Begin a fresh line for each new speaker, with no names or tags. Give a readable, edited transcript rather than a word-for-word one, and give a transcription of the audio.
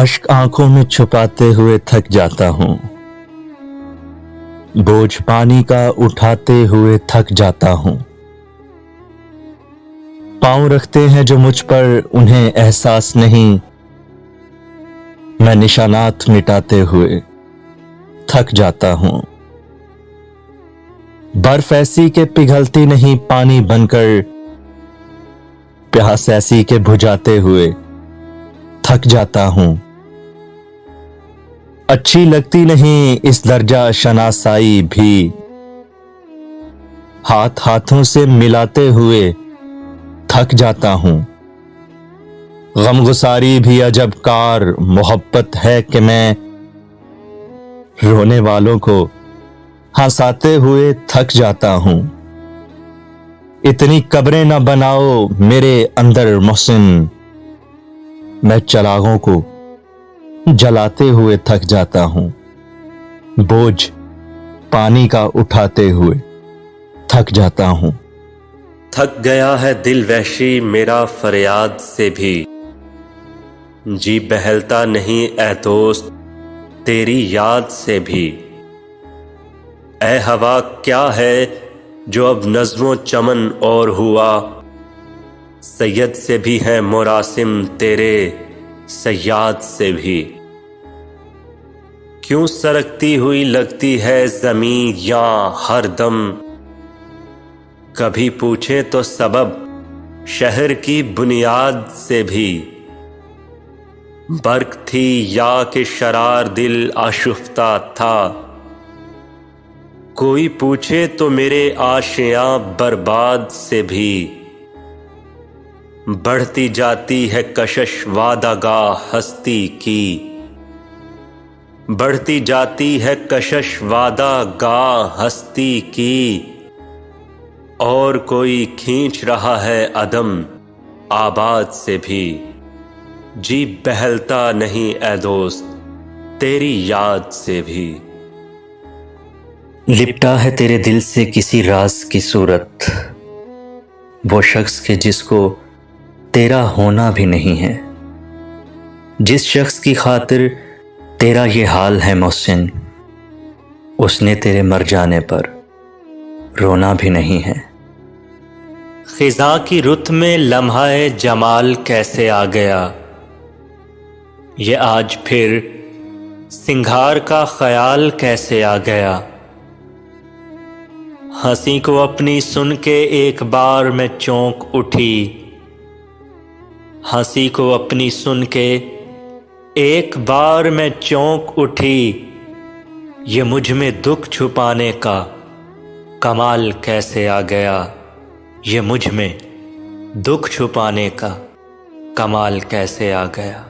اشک آنکھوں میں چھپاتے ہوئے تھک جاتا ہوں، بوجھ پانی کا اٹھاتے ہوئے تھک جاتا ہوں۔ پاؤں رکھتے ہیں جو مجھ پر انہیں احساس نہیں، میں نشانات مٹاتے ہوئے تھک جاتا ہوں۔ برف ایسی کہ پگھلتی نہیں پانی بن کر، پیاس ایسی کہ بجھاتے ہوئے تھک جاتا ہوں۔ اچھی لگتی نہیں اس درجہ شناسائی بھی، ہاتھوں سے ملاتے ہوئے تھک جاتا ہوں۔ غم گساری بھی عجب کار محبت ہے کہ میں رونے والوں کو ہنساتے ہوئے تھک جاتا ہوں۔ اتنی قبریں نہ بناؤ میرے اندر محسن، میں چراغوں کو جلاتے ہوئے تھک جاتا ہوں۔ بوجھ پانی کا اٹھاتے ہوئے تھک جاتا ہوں۔
تھک گیا ہے دل وحشی میرا فریاد سے بھی، جی بہلتا نہیں اے دوست تیری یاد سے بھی۔ اے ہوا کیا ہے جو اب نظم و چمن اور ہوا، سید سے بھی ہے مراسم تیرے صیاد سے بھی۔ کیوں سرکتی ہوئی لگتی ہے زمین یاں ہر دم، کبھی پوچھیں تو سبب شہر کی بنیاد سے بھی۔ برق تھی یا کہ شرار دل آشفتہ تھا، کوئی پوچھے تو میرے آشیاں برباد سے بھی۔ بڑھتی جاتی ہے کشش وعدہ گاہ ہستی کی، بڑھتی جاتی ہے کشش وعدہ گاہ ہستی کی، اور کوئی کھینچ رہا ہے عدم آباد سے بھی۔ جی بہلتا نہیں اے دوست تیری یاد سے بھی۔
لپٹا ہے تیرے دل سے کسی راز کی صورت، وہ شخص کے جس کو تیرا ہونا بھی نہیں ہے، جس شخص کی خاطر تیرا یہ حال ہے محسن، اس نے تیرے مر جانے پر رونا بھی نہیں ہے۔
خزاں کی رت میں لمحہ جمال کیسے آ گیا، یہ آج پھر سنگھار کا خیال کیسے آ گیا۔ ہنسی کو اپنی سن کے ایک بار میں چونک اٹھی، ہنسی کو اپنی سن کے ایک بار میں چونک اٹھی، یہ مجھ میں دکھ چھپانے کا کمال کیسے آ گیا، یہ مجھ میں دکھ چھپانے کا کمال کیسے آ گیا۔